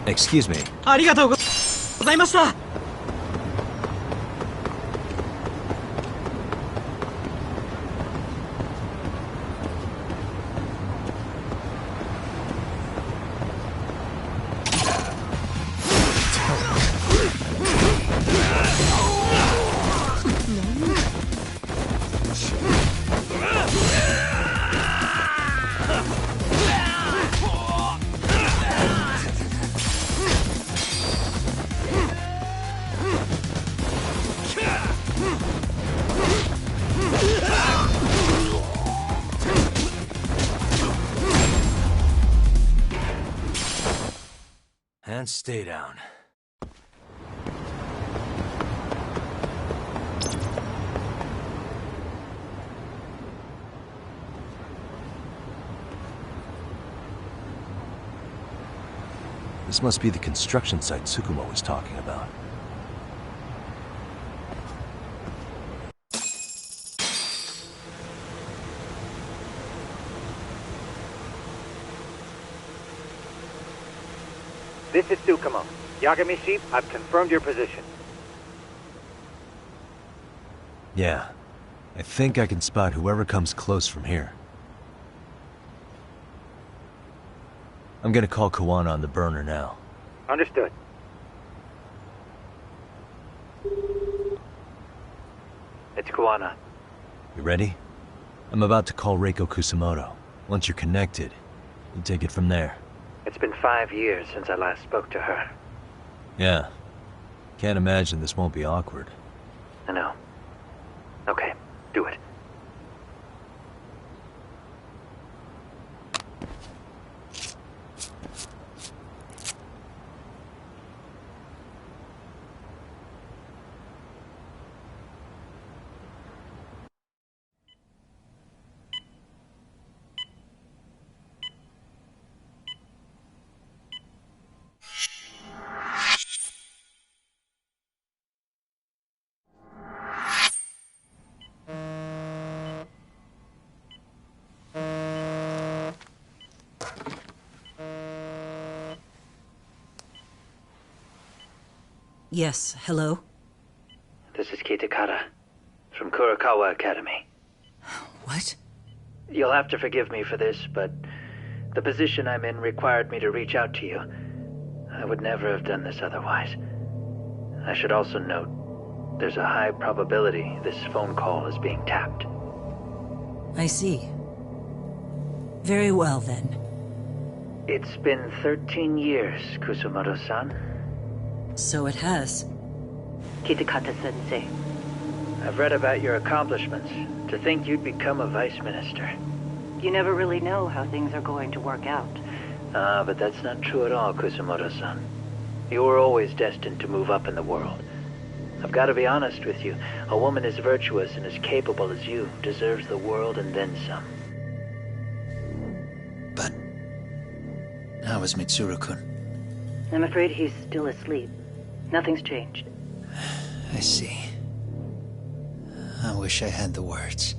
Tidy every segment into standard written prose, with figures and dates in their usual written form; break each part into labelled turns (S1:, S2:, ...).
S1: Excuse me.
S2: ありがとうございました。
S1: And stay down. This must be the construction site Tsukumo was talking about.
S3: This is Tsukumo. Yagami Sheep, I've confirmed your position.
S1: Yeah. I think I can spot whoever comes close from here. I'm gonna call Kawana on the burner now.
S3: Understood. It's Kawana.
S1: You ready? I'm about to call Reiko Kusamoto. Once you're connected, you take it from there.
S3: It's been 5 years since I last spoke to her.
S1: Yeah. Can't imagine this won't be awkward.
S3: I know. Okay, do it.
S4: Yes, hello?
S3: This is Kitakata, from Kurakawa Academy.
S4: What?
S3: You'll have to forgive me for this, but the position I'm in required me to reach out to you. I would never have done this otherwise. I should also note, there's a high probability this phone call is being tapped.
S4: I see. Very well, then.
S3: It's been 13 years, Kusumoto-san.
S4: So it has.
S3: Kitakata-sensei. I've read about your accomplishments. To think you'd become a vice minister.
S5: You never really know how things are going to work out.
S3: But that's not true at all, Kusumoto-san. You were always destined to move up in the world. I've got to be honest with you. A woman as virtuous and as capable as you deserves the world and then some.
S6: But how is Mitsuru-kun?
S5: I'm afraid he's still asleep. Nothing's changed.
S6: I see. I wish I had the words.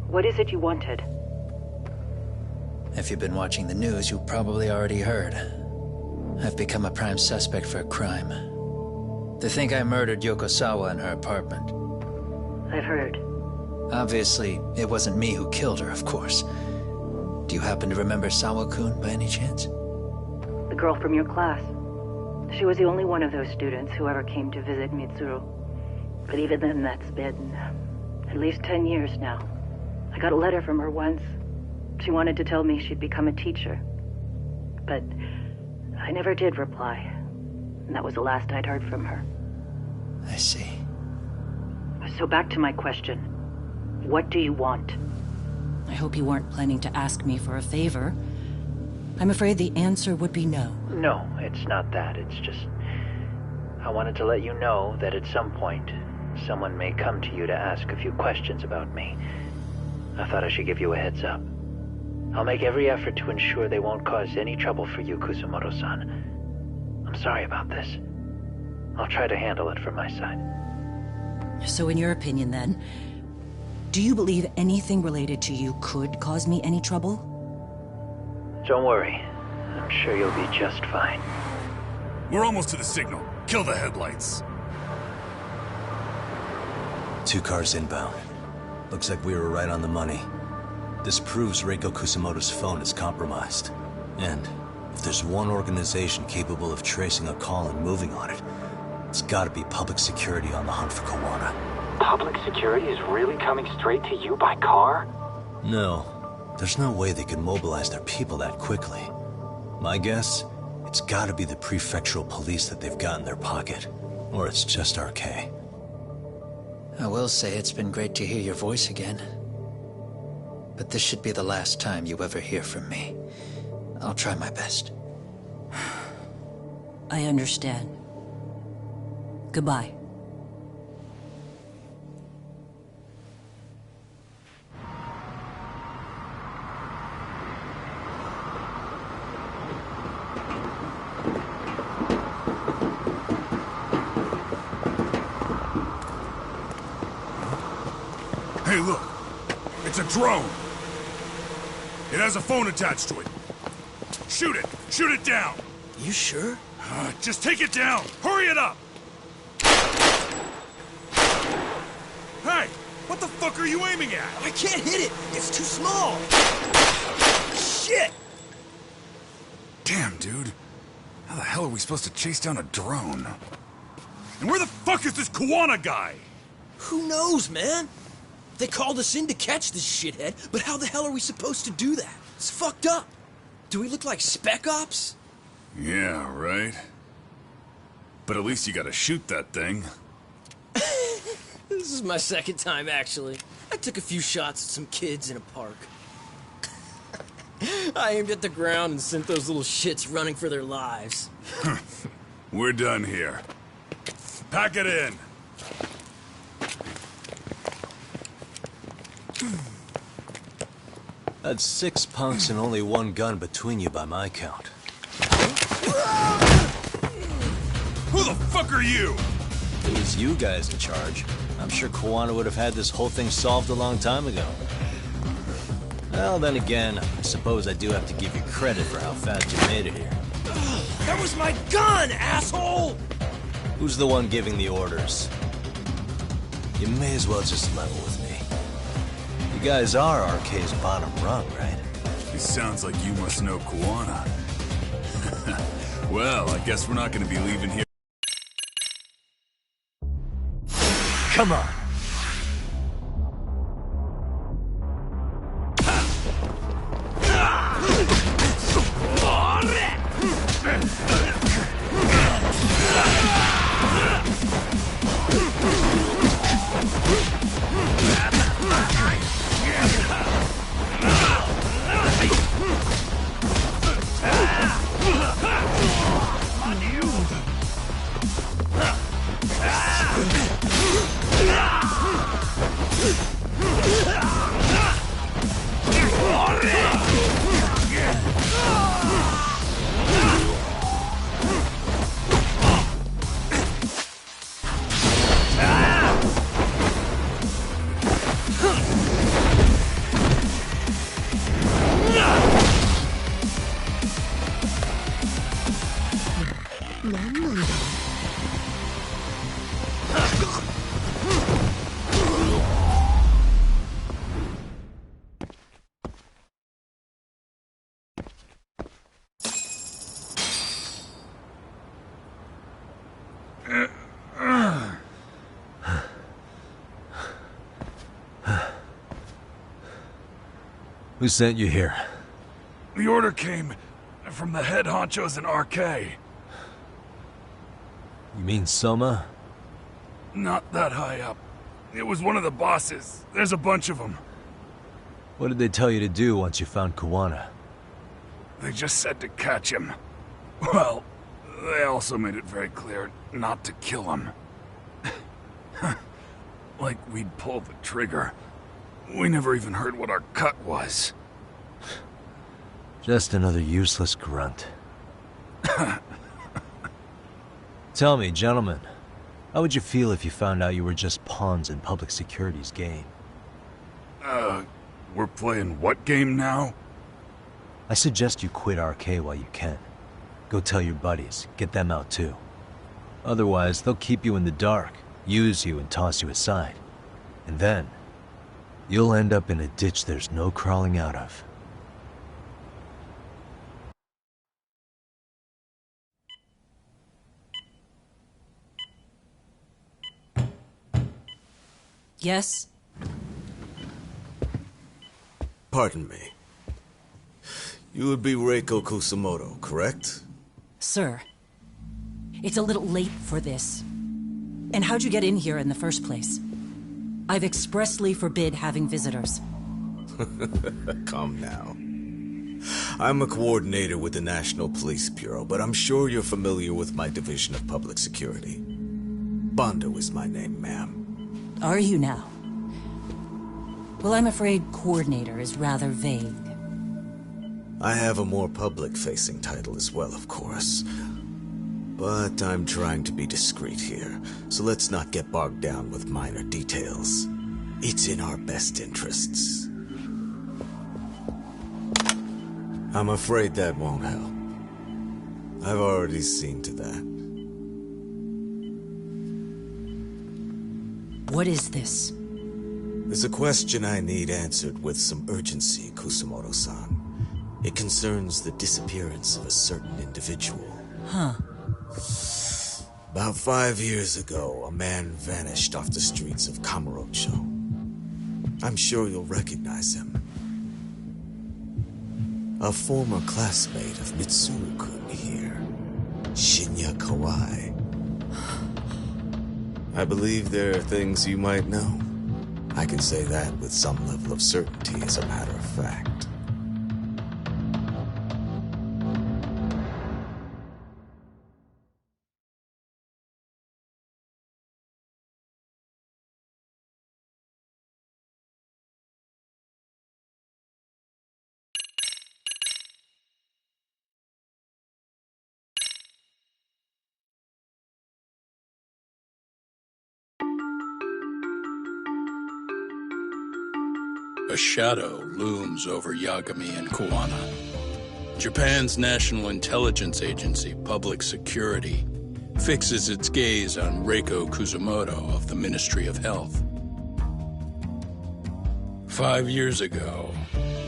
S5: What is it you wanted?
S6: If you've been watching the news, you probably already heard. I've become a prime suspect for a crime. They think I murdered Yokosawa in her apartment.
S5: I've heard.
S6: Obviously, it wasn't me who killed her, of course. Do you happen to remember Sawa-kun by any chance?
S5: The girl from your class. She was the only one of those students who ever came to visit Mitsuru. But even then, that's been at least 10 years now. I got a letter from her once. She wanted to tell me she'd become a teacher. But I never did reply. And that was the last I'd heard from her.
S6: I see.
S5: So back to my question. What do you want?
S4: I hope you weren't planning to ask me for a favor. I'm afraid the answer would be no.
S3: No, it's not that. It's just... I wanted to let you know that at some point, someone may come to you to ask a few questions about me. I thought I should give you a heads up. I'll make every effort to ensure they won't cause any trouble for you, Kusumoto-san. I'm sorry about this. I'll try to handle it from my side.
S4: So in your opinion, then, do you believe anything related to you could cause me any trouble?
S3: Don't worry. I'm sure you'll be just fine.
S7: We're almost to the signal. Kill the headlights.
S1: 2 cars inbound. Looks like we were right on the money. This proves Reiko Kusamoto's phone is compromised. And if there's one organization capable of tracing a call and moving on it, it's gotta be public security on the hunt for Kawana.
S8: Public security is really coming straight to you by car?
S1: No. There's no way they could mobilize their people that quickly. My guess, it's gotta be the prefectural police that they've got in their pocket. Or it's just RK.
S6: I will say it's been great to hear your voice again. But this should be the last time you ever hear from me. I'll try my best.
S4: I understand. Goodbye.
S7: Hey, look. It's a drone. It has a phone attached to it. Shoot it! Shoot it down!
S2: You sure?
S7: Just take it down! Hurry it up! Hey! What the fuck are you aiming at?
S2: I can't hit it! It's too small! Shit!
S7: Damn, dude. How the hell are we supposed to chase down a drone? And where the fuck is this Kawana guy?
S2: Who knows, man? They called us in to catch this shithead, but how the hell are we supposed to do that? It's fucked up. Do we look like spec ops?
S7: Yeah, right. But at least you gotta shoot that thing.
S2: This is my second time, actually. I took a few shots at some kids in a park. I aimed at the ground and sent those little shits running for their lives.
S7: We're done here. Pack it in.
S1: That's 6 punks and only 1 gun between you by my count.
S7: Who the fuck are you?
S1: If it was you guys in charge, I'm sure Kawana would have had this whole thing solved a long time ago. Well, then again, I suppose I do have to give you credit for how fast you made it here.
S2: That was my gun, asshole!
S1: Who's the one giving the orders? You may as well just level with me. You guys are RK's bottom rung, right?
S7: It sounds like you must know Kawana. Well, I guess we're not gonna be leaving here.
S1: Come on! Who sent you here?
S7: The order came from the head honchos in RK.
S1: You mean Soma?
S7: Not that high up. It was one of the bosses. There's a bunch of them.
S1: What did they tell you to do once you found Kawana?
S7: They just said to catch him. Well, they also made it very clear not to kill him. Like we'd pull the trigger. We never even heard what our cut was.
S1: Just another useless grunt. Tell me, gentlemen, how would you feel if you found out you were just pawns in public security's game?
S7: We're playing what game now?
S1: I suggest you quit RK while you can. Go tell your buddies, get them out too. Otherwise, they'll keep you in the dark, use you and toss you aside. And then, you'll end up in a ditch there's no crawling out of.
S4: Yes?
S9: Pardon me. You would be Reiko Kusamoto, correct?
S4: Sir. It's a little late for this. And how'd you get in here in the first place? I've expressly forbid having visitors.
S9: Calm now. I'm a coordinator with the National Police Bureau, but I'm sure you're familiar with my Division of Public Security. Bondo is my name, ma'am.
S4: Are you now? Well, I'm afraid coordinator is rather vague.
S9: I have a more public-facing title as well, of course. But I'm trying to be discreet here, so let's not get bogged down with minor details. It's in our best interests. I'm afraid that won't help. I've already seen to that.
S4: What is this?
S9: There's a question I need answered with some urgency, Kusamoto-san. It concerns the disappearance of a certain individual.
S4: Huh.
S9: About 5 years ago, a man vanished off the streets of Kamurocho. I'm sure you'll recognize him. A former classmate of Mitsuru-kun here, Shinya Kawai. I believe there are things you might know. I can say that with some level of certainty, as a matter of fact.
S10: A shadow looms over Yagami and Koana. Japan's National Intelligence Agency, Public Security, fixes its gaze on Reiko Kusamoto of the Ministry of Health. 5 years ago,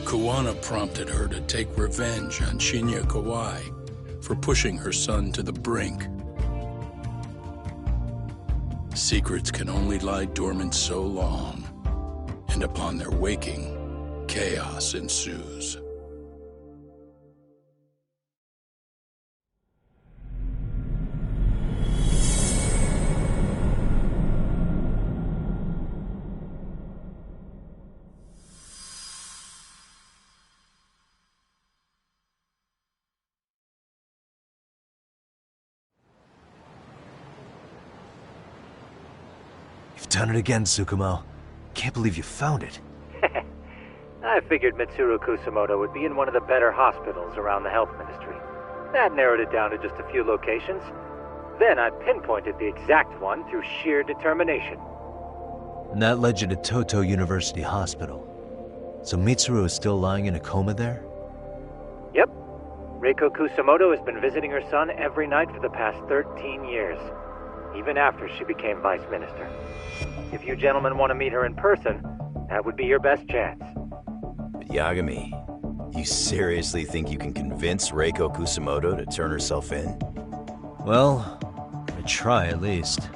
S10: Koana prompted her to take revenge on Shinya Kawai for pushing her son to the brink. Secrets can only lie dormant so long, and upon their waking, chaos ensues.
S1: You've done it again, Tsukumo. Can't believe you found it.
S3: I figured Mitsuru Kusamoto would be in one of the better hospitals around the health ministry. That narrowed it down to just a few locations. Then I pinpointed the exact one through sheer determination.
S1: And that led you to Toto University Hospital. So Mitsuru is still lying in a coma there?
S3: Yep. Reiko Kusamoto has been visiting her son every night for the past 13 years, even after she became vice minister. If you gentlemen want to meet her in person, that would be your best chance.
S11: But Yagami, you seriously think you can convince Reiko Kusamoto to turn herself in?
S1: Well, I try at least.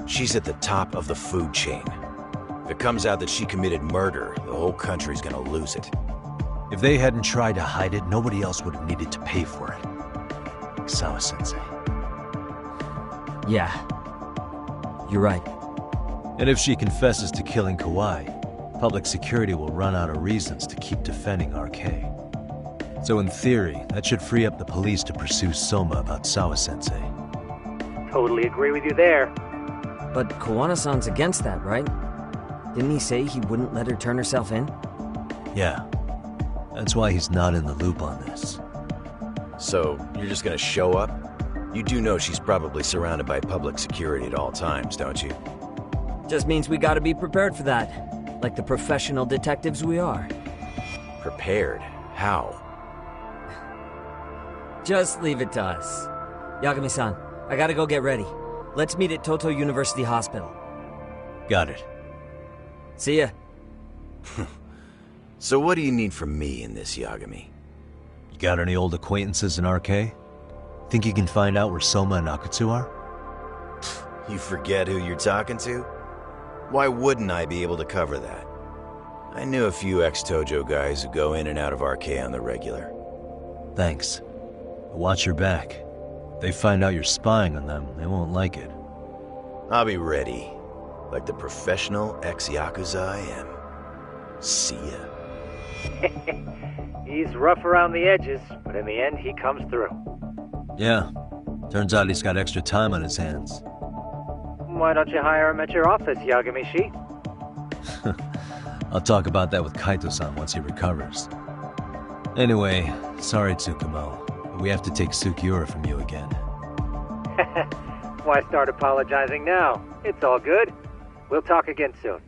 S11: She's at the top of the food chain. If it comes out that she committed murder, the whole country's gonna lose it.
S1: If they hadn't tried to hide it, nobody else would have needed to pay for it. Like Sawa-sensei.
S2: Yeah. You're right.
S1: And if she confesses to killing Kawai, public security will run out of reasons to keep defending RK. So in theory, that should free up the police to pursue Soma about Sawa-sensei.
S3: Totally agree with you there.
S2: But Koana-san's against that, right? Didn't he say he wouldn't let her turn herself in?
S1: Yeah. That's why he's not in the loop on this.
S11: So, you're just gonna show up? You do know she's probably surrounded by public security at all times, don't you?
S2: Just means we gotta be prepared for that. Like the professional detectives we are.
S11: Prepared? How?
S12: Just leave it to us. Yagami-san, I gotta go get ready. Let's meet at Toto University Hospital.
S1: Got it.
S12: See ya.
S11: So what do you need from me in this, Yagami?
S1: You got any old acquaintances in RK? Think you can find out where Soma and Akutsu are?
S11: You forget who you're talking to? Why wouldn't I be able to cover that? I knew a few ex-Tojo guys who go in and out of RK on the regular.
S1: Thanks. But watch your back. If they find out you're spying on them, they won't like it.
S11: I'll be ready, like the professional ex-Yakuza I am. See ya.
S3: He's rough around the edges, but in the end, he comes through.
S1: Yeah. Turns out he's got extra time on his hands.
S3: Why don't you hire him at your office, Yagami-shi?
S1: I'll talk about that with Kaito-san once he recovers. Anyway, sorry Tsukumo, but we have to take Sukiura from you again.
S3: Why start apologizing now? It's all good. We'll talk again soon.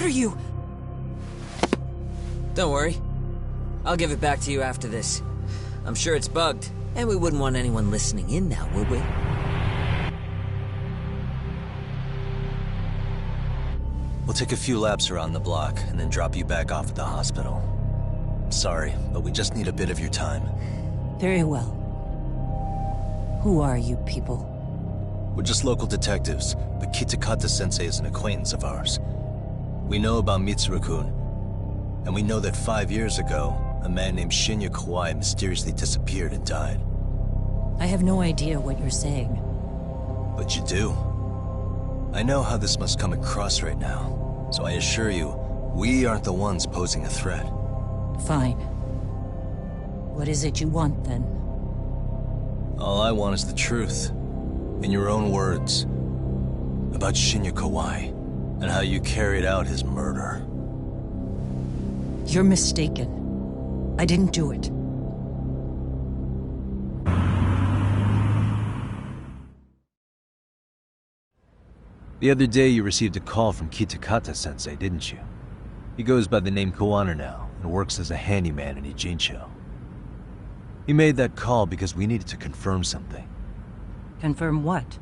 S4: are you?
S12: Don't worry. I'll give it back to you after this. I'm sure it's bugged, and we wouldn't want anyone listening in now, would we?
S1: We'll take a few laps around the block, and then drop you back off at the hospital. Sorry, but we just need a bit of your time.
S4: Very well. Who are you people?
S1: We're just local detectives, but Kitakata-sensei is an acquaintance of ours. We know about Mitsuru-kun, and we know that 5 years ago, a man named Shinya Kawai mysteriously disappeared and died.
S4: I have no idea what you're saying.
S1: But you do. I know how this must come across right now, so I assure you, we aren't the ones posing a threat.
S4: Fine. What is it you want, then?
S1: All I want is the truth. In your own words. About Shinya Kawai, and how you carried out his murder.
S4: You're mistaken. I didn't do it.
S1: The other day you received a call from Kitakata-sensei, didn't you? He goes by the name Koana now, and works as a handyman in Ijincho. He made that call because we needed to confirm something.
S4: Confirm what?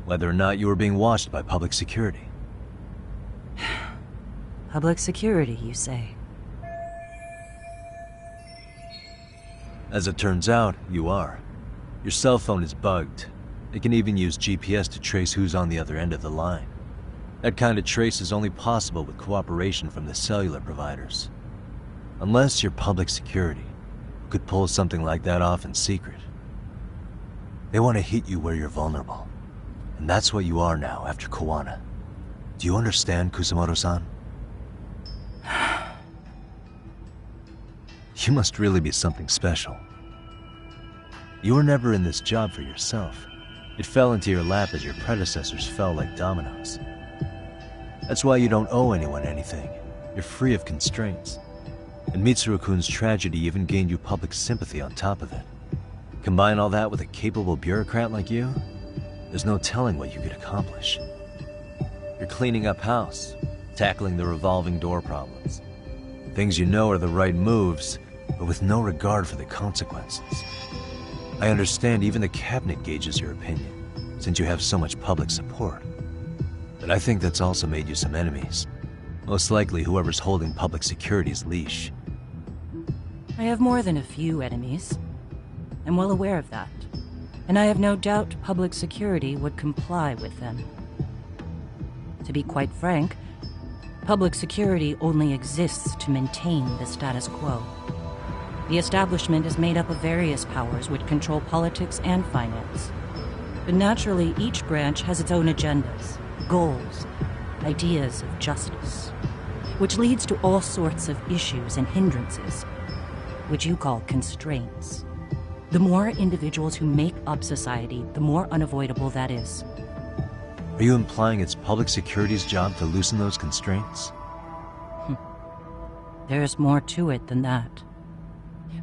S1: Whether or not you were being watched by public security.
S4: Public security, you say?
S1: As it turns out, you are. Your cell phone is bugged. It can even use GPS to trace who's on the other end of the line. That kind of trace is only possible with cooperation from the cellular providers. Unless you're public security, who could pull something like that off in secret. They want to hit you where you're vulnerable. And that's what you are now after Koana. Do you understand, Kusamoto-san? You must really be something special. You were never in this job for yourself. It fell into your lap as your predecessors fell like dominoes. That's why you don't owe anyone anything. You're free of constraints. And Mitsuru-kun's tragedy even gained you public sympathy on top of it. Combine all that with a capable bureaucrat like you, there's no telling what you could accomplish. You're cleaning up house, tackling the revolving door problems. Things you know are the right moves, but with no regard for the consequences. I understand even the cabinet gauges your opinion, since you have so much public support. But I think that's also made you some enemies. Most likely whoever's holding public security's leash.
S4: I have more than a few enemies. I'm well aware of that. And I have no doubt public security would comply with them. To be quite frank, public security only exists to maintain the status quo. The establishment is made up of various powers which control politics and finance. But naturally, each branch has its own agendas, goals, ideas of justice, which leads to all sorts of issues and hindrances, which you call constraints. The more individuals who make up society, the more unavoidable that is.
S1: Are you implying it's public security's job to loosen those constraints?
S4: There's more to it than that.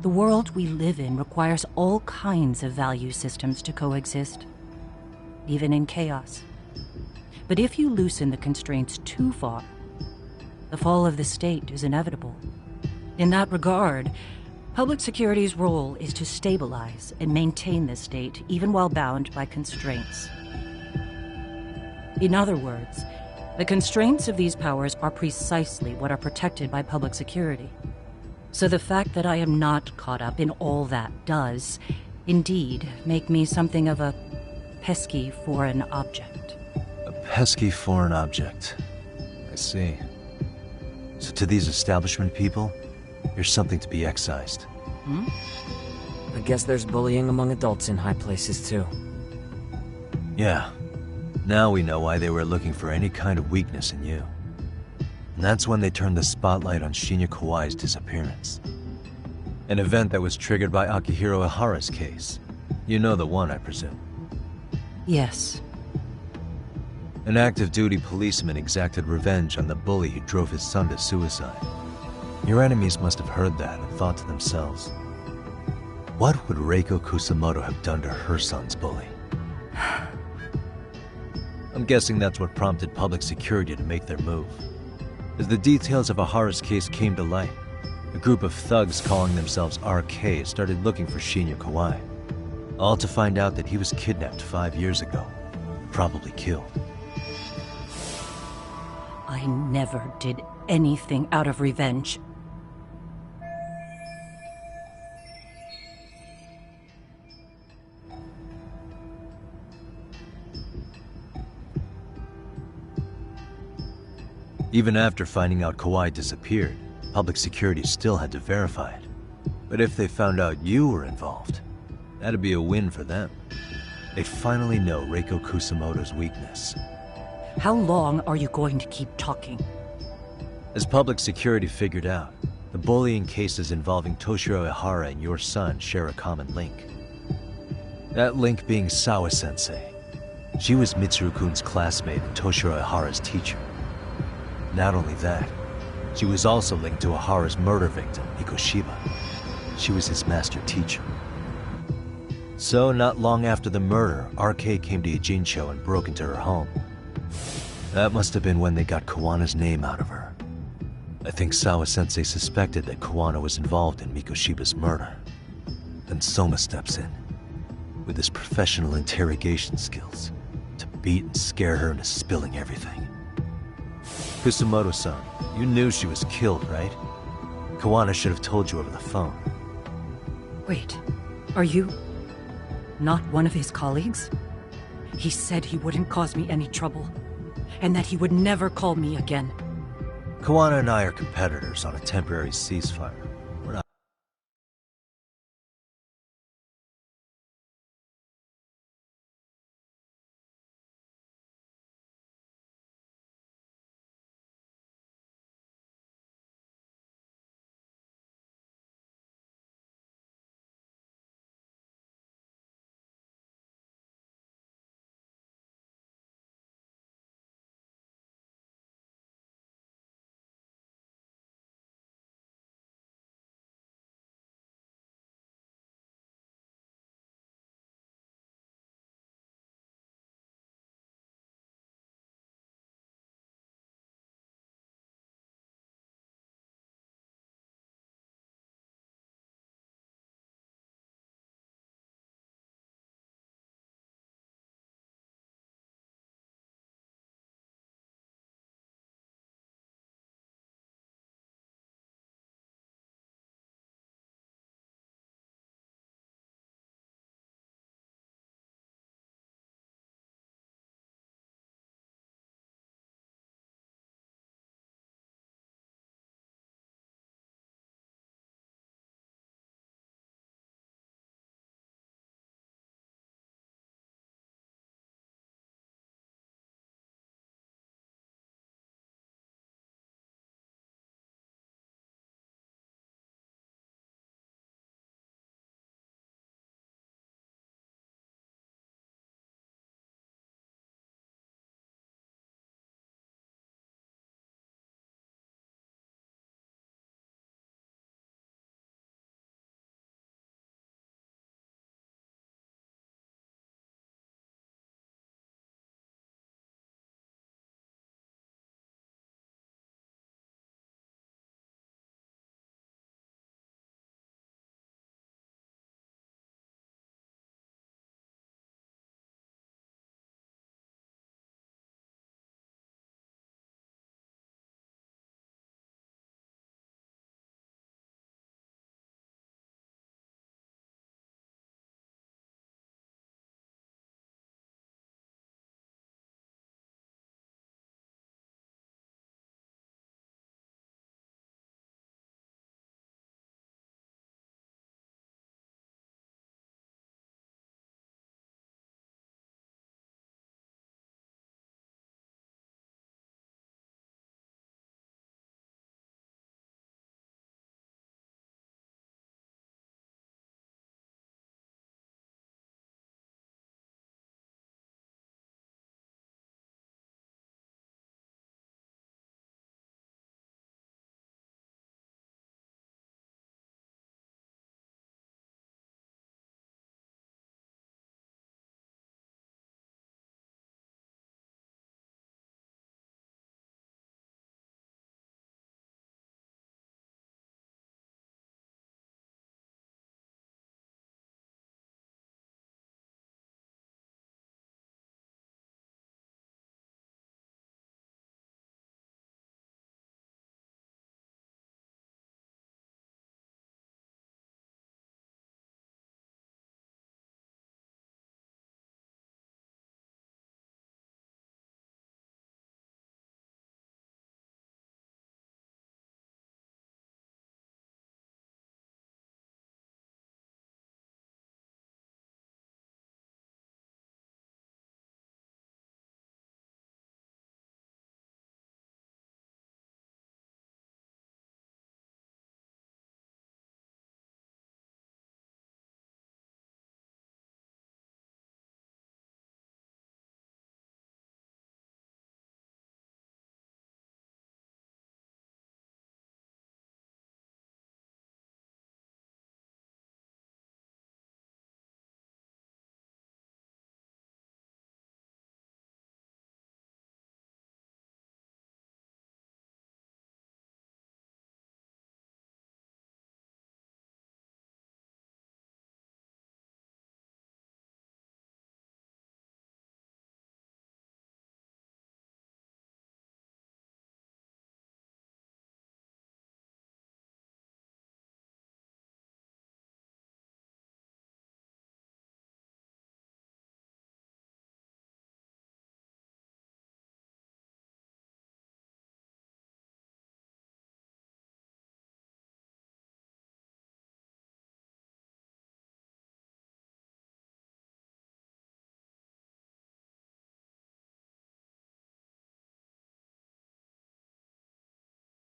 S4: The world we live in requires all kinds of value systems to coexist, even in chaos. But if you loosen the constraints too far, the fall of the state is inevitable. In that regard, public security's role is to stabilize and maintain the state, even while bound by constraints. In other words, the constraints of these powers are precisely what are protected by public security. So the fact that I am not caught up in all that does, indeed, make me something of a pesky foreign object.
S1: A pesky foreign object. I see. So to these establishment people, you're something to be excised.
S12: I guess there's bullying among adults in high places, too.
S1: Yeah. Now we know why they were looking for any kind of weakness in you. And that's when they turned the spotlight on Shinya Kawai's disappearance. An event that was triggered by Akihiro Ihara's case. You know the one, I presume.
S4: Yes.
S1: An active duty policeman exacted revenge on the bully who drove his son to suicide. Your enemies must have heard that and thought to themselves, what would Reiko Kusamoto have done to her son's bully?
S13: I'm guessing that's what prompted public security to make their move. As the details of Ahara's case came to light, a group of thugs calling themselves RK started looking for Shinya Kawai, all to find out that he was kidnapped 5 years ago, probably killed.
S4: I never did anything out of revenge.
S13: Even after finding out Kawai disappeared, public security still had to verify it. But if they found out you were involved, that'd be a win for them. They'd finally know Reiko Kusamoto's weakness.
S4: How long are you going to keep talking?
S13: As public security figured out, the bullying cases involving Toshiro Ihara and your son share a common link. That link being Sawa-sensei. She was Mitsuru-kun's classmate and Toshiro Ihara's teacher. Not only that, she was also linked to Ihara's murder victim, Mikoshiba. She was his master teacher. So, not long after the murder, RK came to Ijincho and broke into her home. That must have been when they got Kawana's name out of her. I think Sawa-sensei suspected that Kawana was involved in Mikoshiba's murder. Then Soma steps in, with his professional interrogation skills, to beat and scare her into spilling everything. Kusamoto-san, you knew she was killed, right? Kawana should have told you over the phone.
S4: Wait, are you not one of his colleagues? He said he wouldn't cause me any trouble, and that he would never call me again.
S13: Kawana and I are competitors on a temporary ceasefire.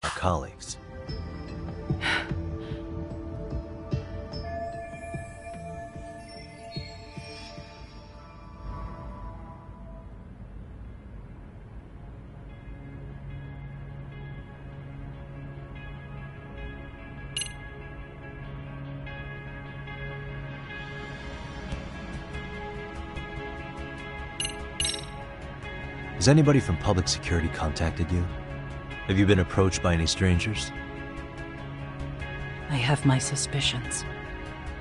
S13: our colleagues. Has anybody from public security contacted you? Have you been approached by any strangers?
S4: I have my suspicions.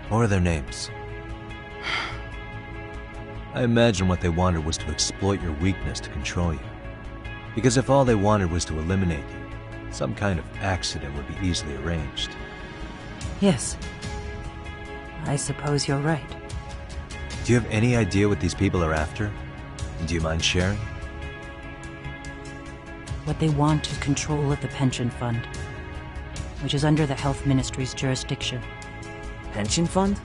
S13: What are their names? I imagine what they wanted was to exploit your weakness to control you. Because if all they wanted was to eliminate you, some kind of accident would be easily arranged.
S4: Yes. I suppose you're right.
S13: Do you have any idea what these people are after? And do you mind sharing?
S4: What they want is control of the pension fund, which is under the Health Ministry's jurisdiction.
S12: Pension fund?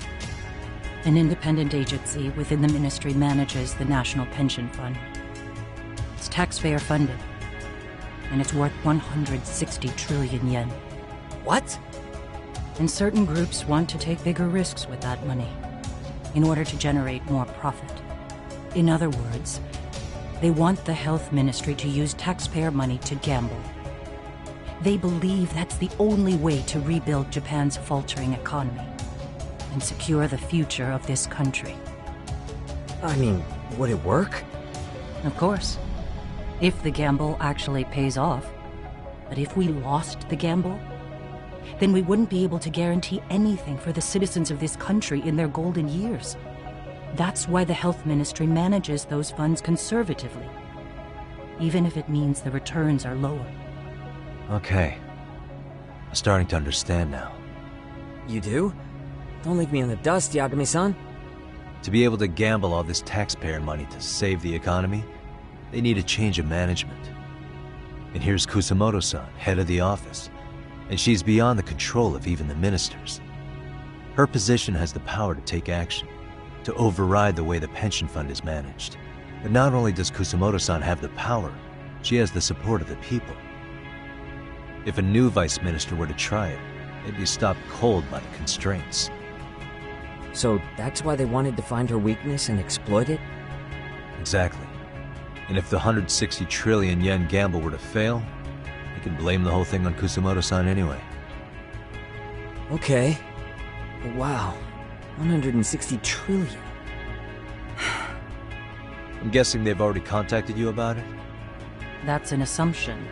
S4: An independent agency within the ministry manages the National Pension Fund. It's taxpayer funded, and it's worth 160 trillion yen.
S12: What?
S4: And certain groups want to take bigger risks with that money in order to generate more profit. In other words, they want the health ministry to use taxpayer money to gamble. They believe that's the only way to rebuild Japan's faltering economy and secure the future of this country.
S12: I mean, would it work?
S4: Of course. If the gamble actually pays off. But if we lost the gamble, then we wouldn't be able to guarantee anything for the citizens of this country in their golden years. That's why the health ministry manages those funds conservatively, even if it means the returns are lower.
S13: Okay. I'm starting to understand now.
S12: You do? Don't leave me in the dust, Yagami-san.
S13: To be able to gamble all this taxpayer money to save the economy, they need a change of management. And here's Kusamoto-san, head of the office, and she's beyond the control of even the ministers. Her position has the power to take action, to override the way the pension fund is managed. But not only does Kusamoto-san have the power, she has the support of the people. If a new vice minister were to try it, they'd be stopped cold by the constraints.
S12: So that's why they wanted to find her weakness and exploit it?
S13: Exactly. And if the 160 trillion yen gamble were to fail, they could blame the whole thing on Kusamoto-san anyway.
S12: Okay. But wow. 160 trillion.
S13: I'm guessing they've already contacted you about it?
S4: That's an assumption.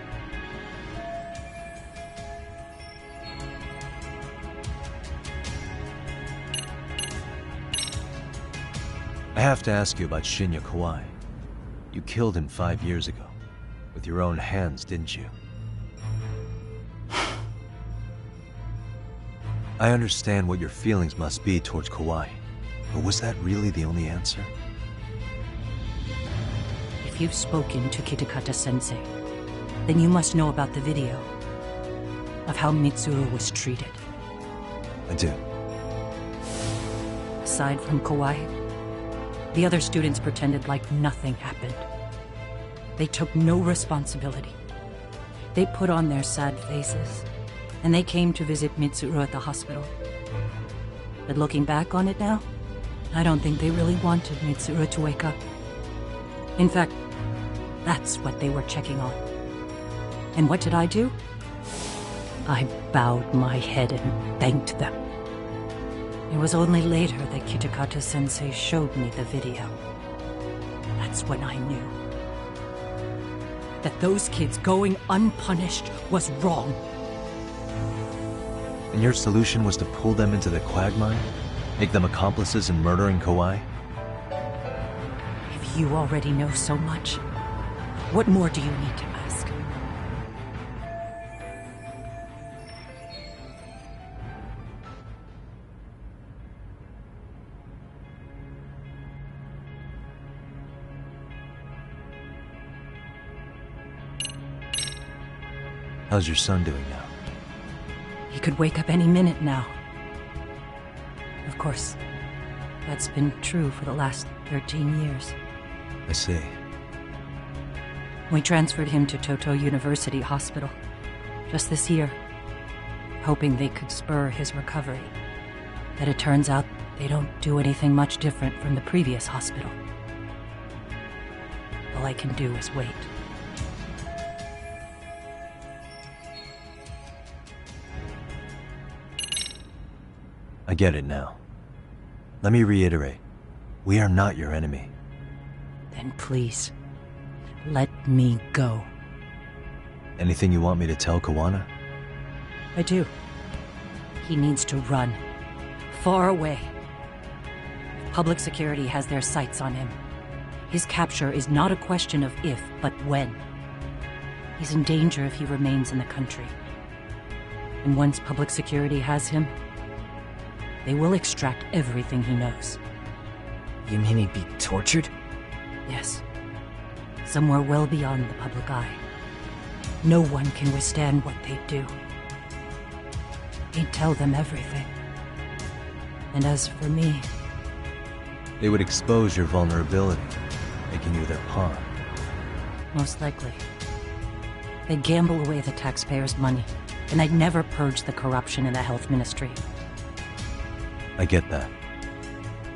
S13: I have to ask you about Shinya Kawai. You killed him 5 years ago. With your own hands, didn't you? I understand what your feelings must be towards Kawai, but was that really the only answer?
S4: If you've spoken to Kitakata-sensei, then you must know about the video of how Mitsuru was treated.
S13: I do.
S4: Aside from Kawai, the other students pretended like nothing happened. They took no responsibility. They put on their sad faces, and they came to visit Mitsuru at the hospital. But looking back on it now, I don't think they really wanted Mitsuru to wake up. In fact, that's what they were checking on. And what did I do? I bowed my head and thanked them. It was only later that Kitakata-sensei showed me the video. That's when I knew that those kids going unpunished was wrong.
S13: And your solution was to pull them into the quagmire? Make them accomplices in murdering Kawai?
S4: If you already know so much, what more do you need to ask?
S13: How's your son doing now?
S4: He could wake up any minute now. Of course, that's been true for the last 13 years.
S13: I see.
S4: We transferred him to Toto University Hospital. just this year, hoping they could spur his recovery. But it turns out they don't do anything much different from the previous hospital. All I can do is wait.
S13: I get it now. Let me reiterate. We are not your enemy.
S4: Then please, let me go.
S13: Anything you want me to tell Kawana?
S4: I do. He needs to run. Far away. Public security has their sights on him. His capture is not a question of if, but when. He's in danger if he remains in the country. And once public security has him, they will extract everything he knows.
S12: You mean he'd be tortured?
S4: Yes. Somewhere well beyond the public eye. No one can withstand what they do. He'd tell them everything. And as for me...
S13: They would expose your vulnerability, making you their pawn.
S4: Most likely. They'd gamble away the taxpayers' money, and they'd never purge the corruption in the health ministry.
S13: I get that.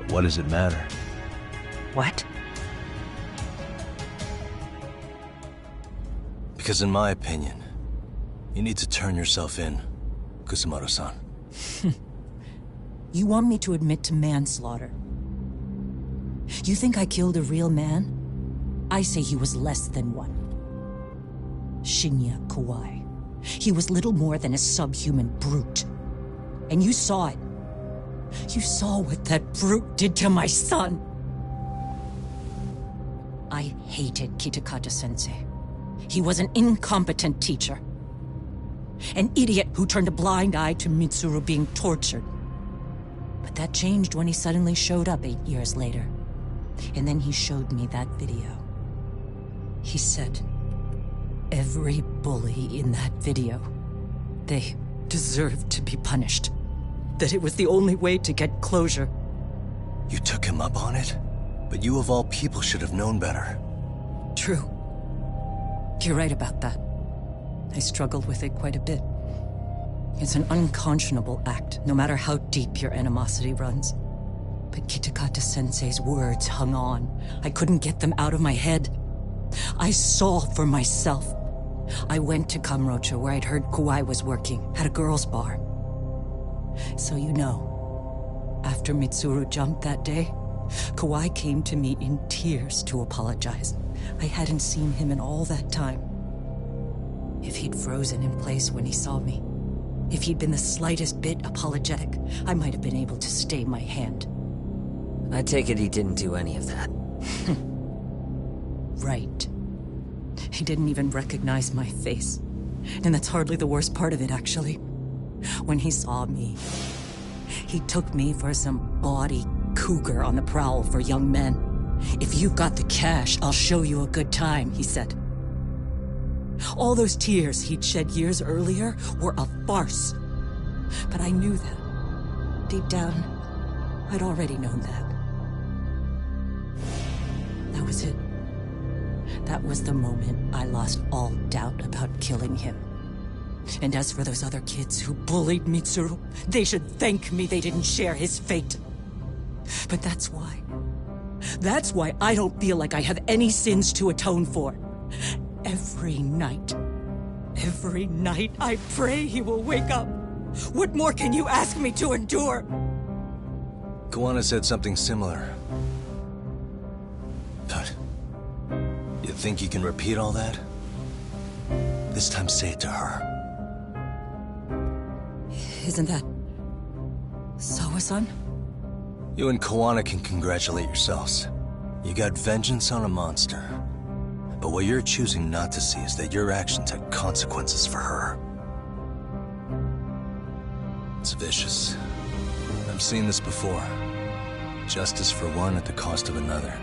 S13: But what does it matter?
S4: What?
S1: Because in my opinion, you need to turn yourself in, Kusumoto-san.
S4: You want me to admit to manslaughter? You think I killed a real man? I say he was less than one. Shinya Kawai. He was little more than a subhuman brute. And you saw it. You saw what that brute did to my son. I hated Kitakata-sensei. He was an incompetent teacher. An idiot who turned a blind eye to Mitsuru being tortured. But that changed when he suddenly showed up 8 years later. And then he showed me that video. He said, every bully in that video, they deserved to be punished. That it was the only way to get closure.
S1: You took him up on it? But you of all people should have known better.
S4: True. You're right about that. I struggled with it quite a bit. It's an unconscionable act, no matter how deep your animosity runs. But Kitakata-sensei's words hung on. I couldn't get them out of my head. I saw for myself. I went to Kamurocho, where I'd heard Kawai was working, at a girls' bar. So you know, after Mitsuru jumped that day, Kawai came to me in tears to apologize. I hadn't seen him in all that time. If he'd frozen in place when he saw me, if he'd been the slightest bit apologetic, I might have been able to stay my hand.
S12: I take it he didn't do any of that.
S4: Right. He didn't even recognize my face. And that's hardly the worst part of it, actually. When he saw me, he took me for some bawdy cougar on the prowl for young men. If you've got the cash, I'll show you a good time, he said. All those tears he'd shed years earlier were a farce. But I knew that. Deep down, I'd already known that. That was it. That was the moment I lost all doubt about killing him. And as for those other kids who bullied Mitsuru, they should thank me they didn't share his fate. But that's why. That's why I don't feel like I have any sins to atone for. Every night I pray he will wake up. What more can you ask me to endure?
S1: Kawana said something similar. But you think you can repeat all that? This time say it to her.
S4: Isn't that Sawa-san?
S1: You and Kawana can congratulate yourselves. You got vengeance on a monster. But what you're choosing not to see is that your actions had consequences for her. It's vicious. I've seen this before. Justice for one at the cost of another.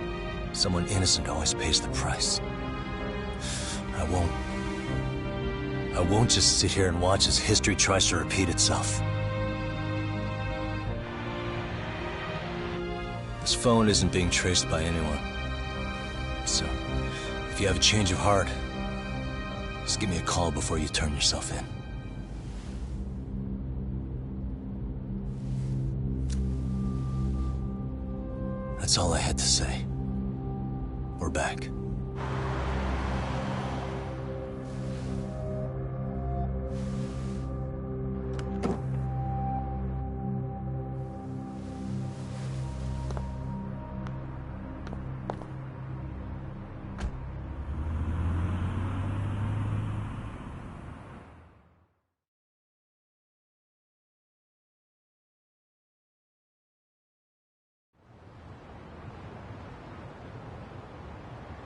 S1: Someone innocent always pays the price. I won't just sit here and watch as history tries to repeat itself. This phone isn't being traced by anyone. So, if you have a change of heart, just give me a call before you turn yourself in. That's all I had to say. We're back.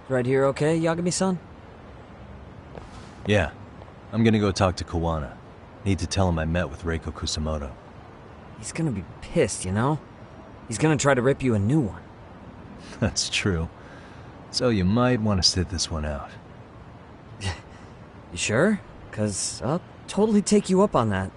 S12: Right here okay, Yagami-san?
S13: Yeah. I'm gonna go talk to Kawana. Need to tell him I met with Reiko Kusamoto.
S12: He's gonna be pissed, you know? He's gonna try to rip you a new one.
S13: That's true. So you might want to sit this one out.
S12: You sure? 'Cause I'll totally take you up on that.